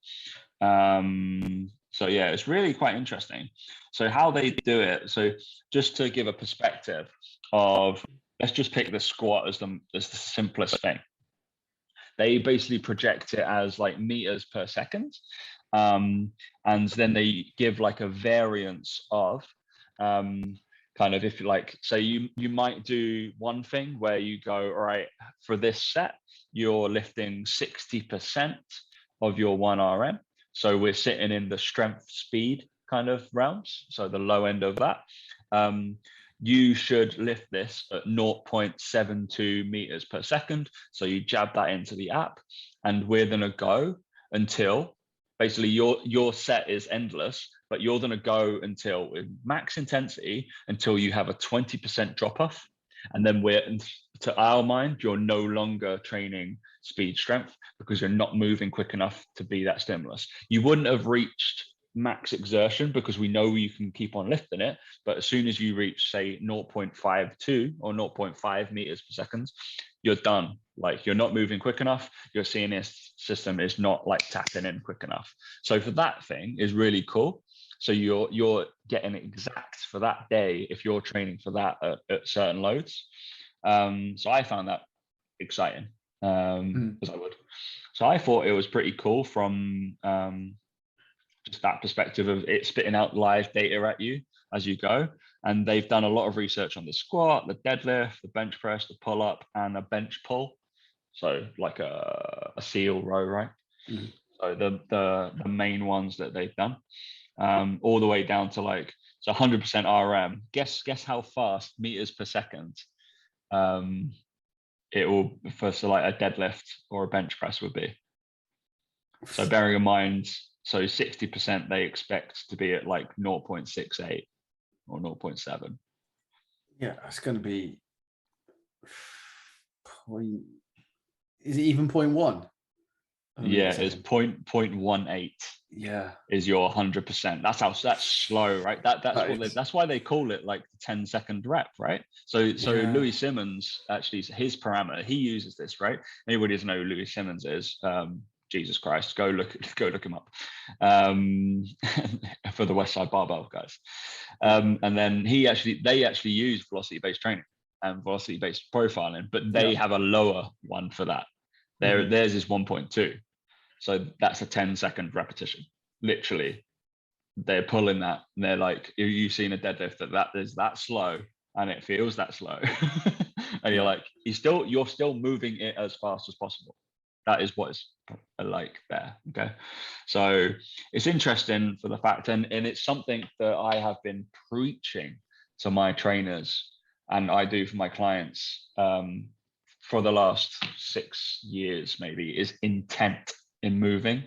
So yeah, it's really quite interesting. So how they do it, so just to give a perspective of, let's just pick the squat as the simplest thing. They basically project it as like meters per second, and then they give like a variance of kind of, if you like, so you might do one thing where you go, all right, for this set you're lifting 60% of your 1RM. So we're sitting in the strength speed kind of realms, so the low end of that. You should lift this at 0.72 meters per second. So you jab that into the app, and we're going to go until basically your set is endless, but you're going to go until with max intensity until you have a 20% drop off. And then to our mind, you're no longer training speed strength because you're not moving quick enough to be that stimulus. You wouldn't have reached max exertion because we know you can keep on lifting it, but as soon as you reach say 0.52 or 0.5 meters per second, you're done. Like, you're not moving quick enough. Your CNS system is not like tapping in quick enough. So for that thing is really cool. So you're getting it exact for that day if you're training for that at certain loads. So I found that exciting, as I would. So I thought it was pretty cool from just that perspective of it spitting out live data at you as you go. And they've done a lot of research on the squat, the deadlift, the bench press, the pull up, and a bench pull. So like a seal row, right? So the main ones that they've done, all the way down to like, so 100% RM. Guess how fast meters per second it will for like a deadlift or a bench press would be. So bearing in mind, so 60% they expect to be at like 0.68 or 0.7. Yeah, it's going to be is it even 0.1? Yeah, it's 0.18. Yeah, is your 100%. That's slow, right? That's why they call it like the 10-second rep, right? So Louis Simmons, actually, his parameter, he uses this, right? Anybody doesn't know who Louis Simmons is, Jesus Christ, go look him up, for the Westside Barbell guys. And then they actually use velocity-based training and velocity-based profiling, but they have a lower one for that. Theirs is 1.2. So that's a 10-second repetition. Literally, they're pulling that, and they're like, you've seen a deadlift that is that slow, and it feels that slow, and you're like, you're still moving it as fast as possible. That is what it's like there. Okay, so it's interesting for the fact, and it's something that I have been preaching to my trainers, and I do for my clients for the last 6 years, maybe, is intent in moving.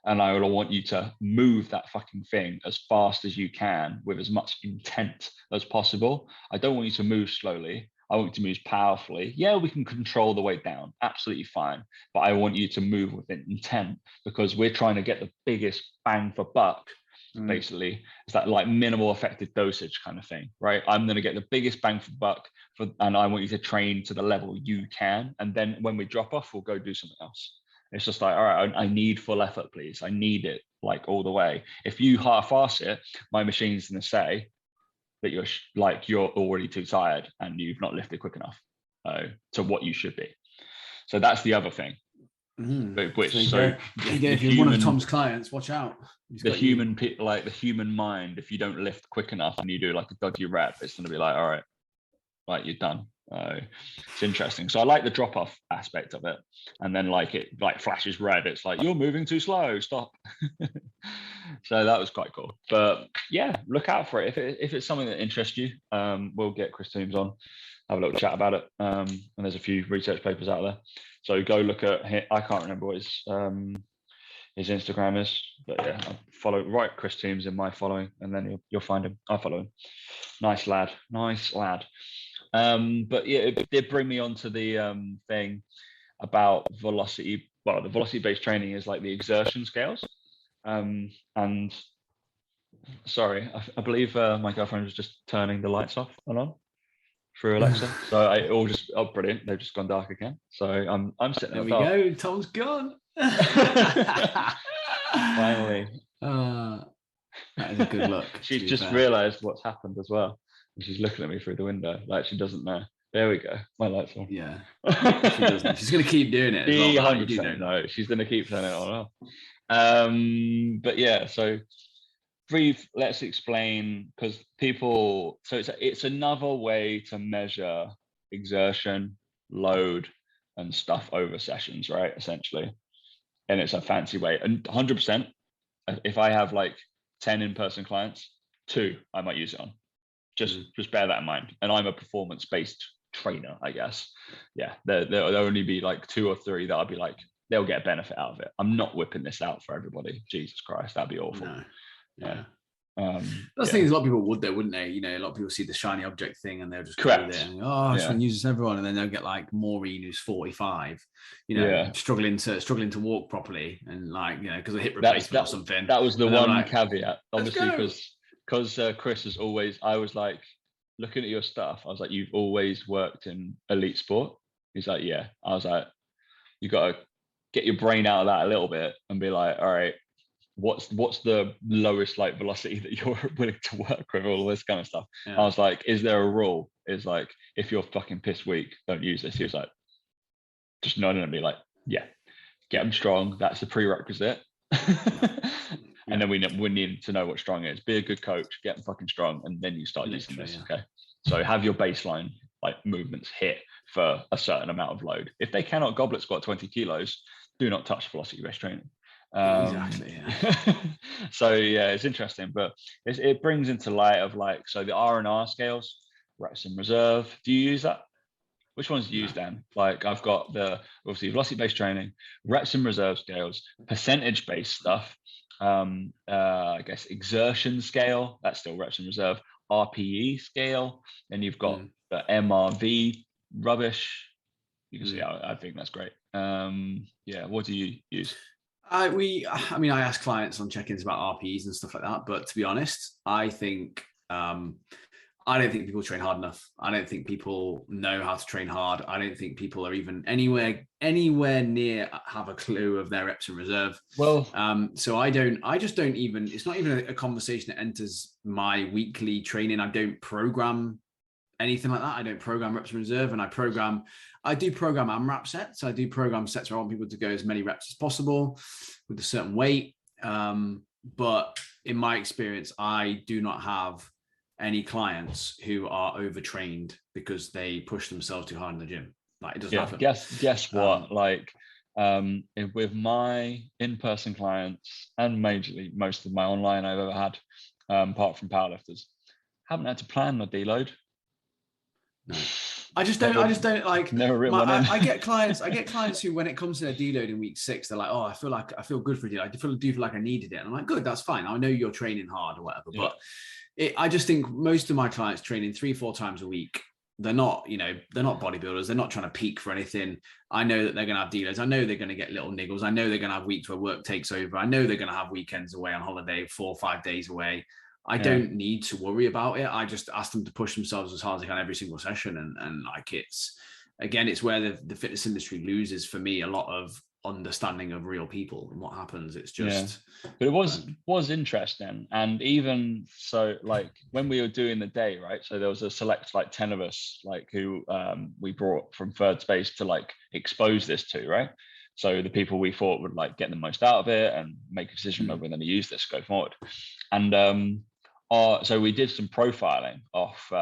And I will want you to move that fucking thing as fast as you can with as much intent as possible. I don't want you to move slowly. I want you to move powerfully. Yeah, we can control the weight down, absolutely fine. But I want you to move with intent, because we're trying to get the biggest bang for buck Basically, it's that like minimal effective dosage kind of thing, right? I'm going to get the biggest bang for the buck, and I want you to train to the level you can, and then when we drop off, we'll go do something else. It's just like, all right, I need full effort, please. I need it like all the way. If you half-ass it, my machine's going to say that you're already too tired and you've not lifted quick enough to what you should be. So that's the other thing. If you're one of Tom's clients, watch out. The human mind, if you don't lift quick enough and you do like a dodgy rep, it's going to be like, all right, you're done. It's interesting. So I like the drop off aspect of it, and then like it like flashes red. It's like, you're moving too slow. Stop. So that was quite cool. But yeah, look out for it. If it's something that interests you, we'll get Chris Toombs on, have a little chat about it. And there's a few research papers out there. So go look at him. I can't remember what his Instagram is, but yeah, I follow Chris Toombs in my following, and then you'll find him. I follow him. Nice lad. But yeah, it did bring me onto the thing about velocity. Well, the velocity-based training is like the exertion scales. And sorry, I believe my girlfriend was just turning the lights off and on through Alexa. So brilliant. They've just gone dark again. So I'm sitting there. There we go. Tom's gone. Finally. That is a good look. She's just realised what's happened as well. And she's looking at me through the window like she doesn't know. There we go. My light's on. Yeah. She doesn't. She's going to keep doing it. 100%. No, she's going to keep turning it on. But yeah, so brief, let's explain, because people, so it's another way to measure exertion, load, and stuff over sessions, right? Essentially. And it's a fancy way. And 100%, if I have like 10 in-person clients, 2 I might use it on. Just bear that in mind. And I'm a performance-based trainer, I guess. Yeah, there'll only be like 2 or 3 that I'll be like, they'll get a benefit out of it. I'm not whipping this out for everybody. Jesus Christ, that'd be awful. No. Yeah. That's the thing, a lot of people would though, wouldn't they? You know, a lot of people see the shiny object thing and they'll just correct. Go there and, I just want to use this everyone, and then they'll get like Maureen who's 45, struggling to walk properly, and like, because of hip replacement or something. That was the one caveat, obviously, because Chris has always, I was like, looking at your stuff, I was like, you've always worked in elite sport. He's like, yeah. I was like, you got to get your brain out of that a little bit and be like, all right, what's the lowest like velocity that you're willing to work with, all this kind of stuff. I was like, is there a rule? Is like, if you're fucking piss weak, don't use this. He was like, just nodding at me like, yeah, get them strong. That's the prerequisite. And then we need to know what strong is. Be a good coach, get them fucking strong, and then you start using this. Okay. So have your baseline like movements hit for a certain amount of load. If they cannot goblet squat 20 kilos, do not touch velocity-based training. Exactly. Yeah. So yeah, it's interesting, but it brings into light of like, so the R&R scales, reps in reserve. Do you use that? Which ones do you use, Dan? Like I've got the obviously velocity-based training, reps in reserve scales, percentage-based stuff. I guess exertion scale, that's still reps in reserve, RPE scale, and you've got the MRV rubbish. You can see how I think that's great. What do you use? I ask clients on check-ins about RPEs and stuff like that, but to be honest, I think I don't think people train hard enough. I don't think people know how to train hard. I don't think people are even anywhere near have a clue of their reps in reserve. Well, so it's not even a conversation that enters my weekly training. I don't program anything like that. I don't program reps in reserve, and I do program AMRAP sets. I do program sets where I want people to go as many reps as possible with a certain weight. But in my experience, I do not have any clients who are overtrained because they push themselves too hard in the gym. Like it doesn't happen. Guess what? With my in-person clients and majorly most of my online I've ever had, apart from powerlifters, haven't had to plan a deload. No. I just don't like. Never written one in. I get clients who, when it comes to their deload in week 6, they're like, "Oh, I feel good for a deload. I do feel like I needed it." And I'm like, "Good, that's fine. I know you're training hard or whatever." Yeah. But I just think most of my clients training 3-4 times a week, they're not, they're not bodybuilders. They're not trying to peak for anything. I know that they're going to have dealers. I know they're going to get little niggles. I know they're going to have weeks where work takes over. I know they're going to have weekends away on holiday, 4 or 5 days away. I don't need to worry about it. I just ask them to push themselves as hard as they can every single session. And like, it's where the fitness industry loses for me a lot of understanding of real people and what happens. It's just, but it was interesting. And even so, like when we were doing the day, right, so there was a select like 10 of us, like who we brought from third space to like expose this to, right? So the people we thought would like get the most out of it and make a decision whether we're going to use this go forward. And so we did some profiling off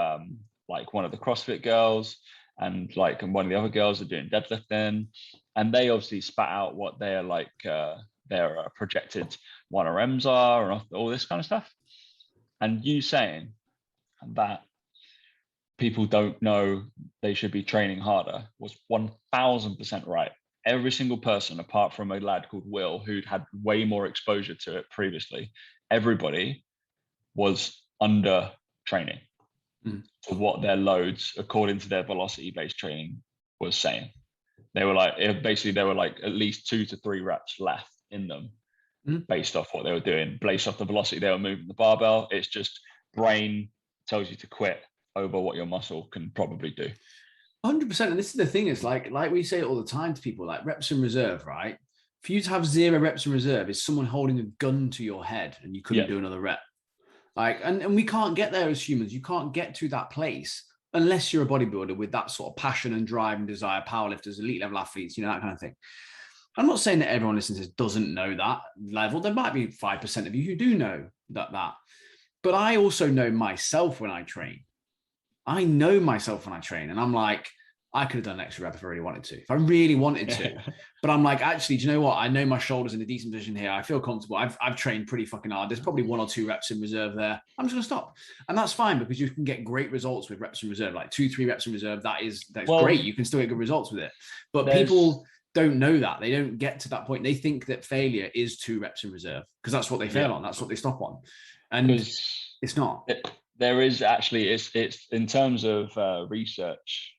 like one of the CrossFit girls, and like one of the other girls are doing deadlifting, and they obviously spat out what their like their projected 1RMs are and all this kind of stuff. And you saying that people don't know they should be training harder was 1000% right. Every single person, apart from a lad called Will, who'd had way more exposure to it previously, everybody was under training to what their loads, according to their velocity-based training, was saying. They were like, at least 2 to 3 reps left in them based off what they were doing, based off the velocity they were moving the barbell. It's just brain tells you to quit over what your muscle can probably do. 100%. And this is the thing, is like we say it all the time to people, like reps in reserve, right? For you to have 0 reps in reserve is someone holding a gun to your head and you couldn't do another rep. Like, and we can't get there as humans. You can't get to that place unless you're a bodybuilder with that sort of passion and drive and desire, powerlifters, elite level athletes, that kind of thing. I'm not saying that everyone listening to this doesn't know that level. There might be 5% of you who do know that. But I also know myself when I train. I know myself when I train, and I'm like, I could have done an extra rep if I really wanted to, if I really wanted to. But I'm like, actually, do you know what? I know my shoulder's in a decent position here. I feel comfortable. I've trained pretty fucking hard. There's probably 1 or 2 reps in reserve there. I'm just going to stop. And that's fine, because you can get great results with reps in reserve, like 2-3 reps in reserve. That's great. You can still get good results with it. But people don't know that. They don't get to that point. They think that failure is 2 reps in reserve because that's what they fail on. That's what they stop on. And it's not. There is actually, it's in terms of research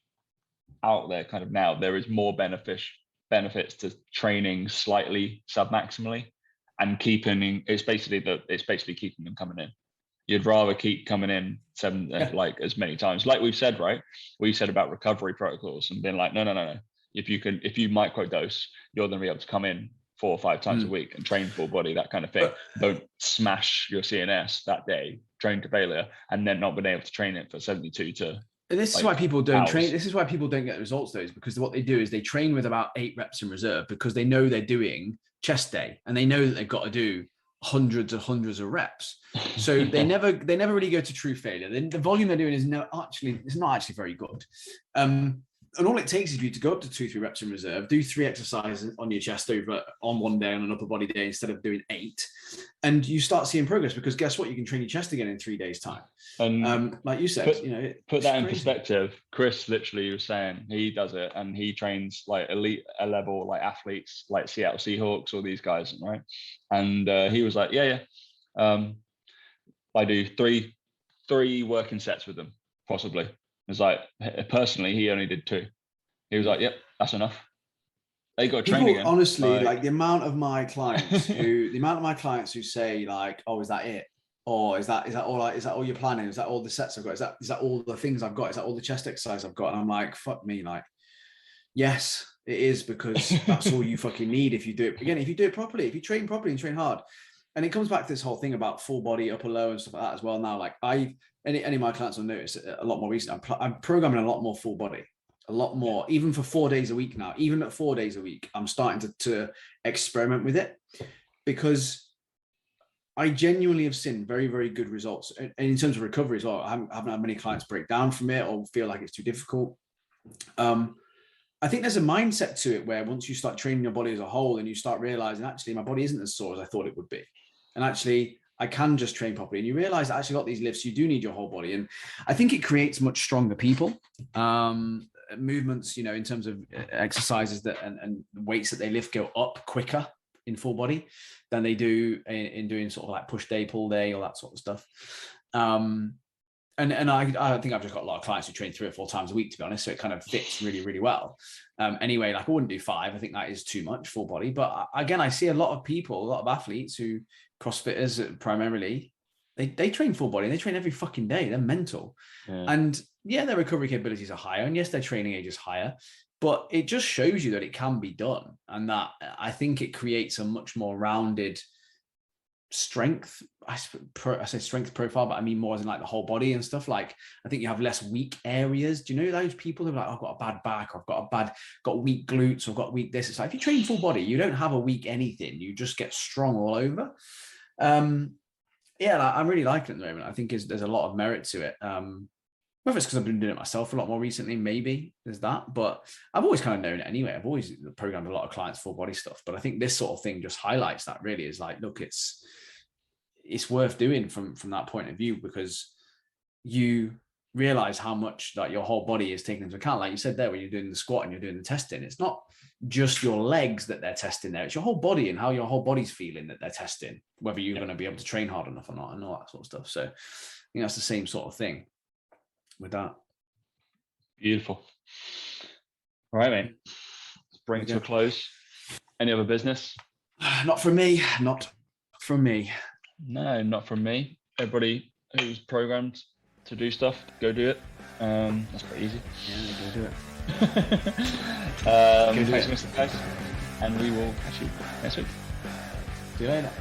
out there kind of now, there is more benefits to training slightly submaximally and keeping, it's basically keeping them coming in. You'd rather keep coming in 7 like as many times, like we've said, right? We said about recovery protocols and being like, no. If you microdose, you're going to be able to come in 4 or 5 times a week and train full body, that kind of thing. Don't smash your CNS that day, train to failure, and then not being able to train it for 72 to. And this is why people don't train. This is why people don't get the results, though, is because what they do is they train with about 8 reps in reserve because they know they're doing chest day and they know that they've got to do hundreds of reps. So they never really go to true failure. The volume they're doing is not actually very good. And all it takes is for you to go up to 2-3 reps in reserve, do 3 exercises on your chest over on one day on an upper body day instead of doing 8, and you start seeing progress. Because guess what? You can train your chest again in 3 days' time. And like you said, put that in perspective. Chris literally was saying he does it, and he trains like elite level like athletes, like Seattle Seahawks, all these guys, right? And he was like, I do three working sets with them, possibly. It's like, personally, he only did 2. He was like, yep, that's enough. They got training again. Honestly, like the amount of my clients who say like, oh, is that it? Or is that all you're planning? Is that all the sets I've got? Is that all the things I've got? Is that all the chest exercise I've got? And I'm like, fuck me. Like, yes, it is, because that's all you fucking need if you do it. Again, if you do it properly, if you train properly and train hard. And it comes back to this whole thing about full body, upper low and stuff like that as well. Now, like any of my clients will notice a lot more recently, I'm programming a lot more full body, a lot more, even for 4 days a week now. Even at 4 days a week, I'm starting to experiment with it, because I genuinely have seen very, very good results. And in terms of recovery as well, I haven't had many clients break down from it or feel like it's too difficult. I think there's a mindset to it where once you start training your body as a whole and you start realizing, actually, my body isn't as sore as I thought it would be. And actually, I can just train properly. And you realize that actually a lot of these lifts, you do need your whole body. And I think it creates much stronger people. Movements, in terms of exercises that and weights that they lift go up quicker in full body than they do in doing sort of like push day, pull day, all that sort of stuff. And I think I've just got a lot of clients who train 3 or 4 times a week, to be honest. So it kind of fits really, really well. Anyway, like I wouldn't do 5. I think that is too much, full body. But again, I see a lot of people, a lot of athletes who CrossFitters primarily, they train full body. They train every fucking day. They're mental. Yeah. And yeah, their recovery capabilities are higher. And yes, their training age is higher. But it just shows you that it can be done. And that I think it creates a much more rounded strength. I say strength profile, but I mean more as in like the whole body and stuff. Like I think you have less weak areas. Do you know those people who are like, oh, I've got a bad back, or I've got weak glutes, or I've got weak this? It's like if you train full body, you don't have a weak anything. You just get strong all over. Yeah, I'm really liking it at the moment. I think there's a lot of merit to it. Whether it's because I've been doing it myself a lot more recently, maybe there's that, but I've always kind of known it anyway. I've always programmed a lot of clients full body stuff, but I think this sort of thing just highlights that. Really is like, look, it's worth doing from that point of view, because you realize how much that your whole body is taken into account. Like you said there, when you're doing the squat and you're doing the testing, it's not just your legs that they're testing there. It's your whole body and how your whole body's feeling that they're testing, whether you're going to be able to train hard enough or not, and all that sort of stuff. So I think that's the same sort of thing with that. Beautiful. All right, mate. Let's bring it to a close. Any other business? Not from me. Not from me. No, not from me. Everybody who's programmed to do stuff, go do it. That's pretty easy. Yeah, go do it. Thanks, Mr. Guys, and we will catch you next week. See you later.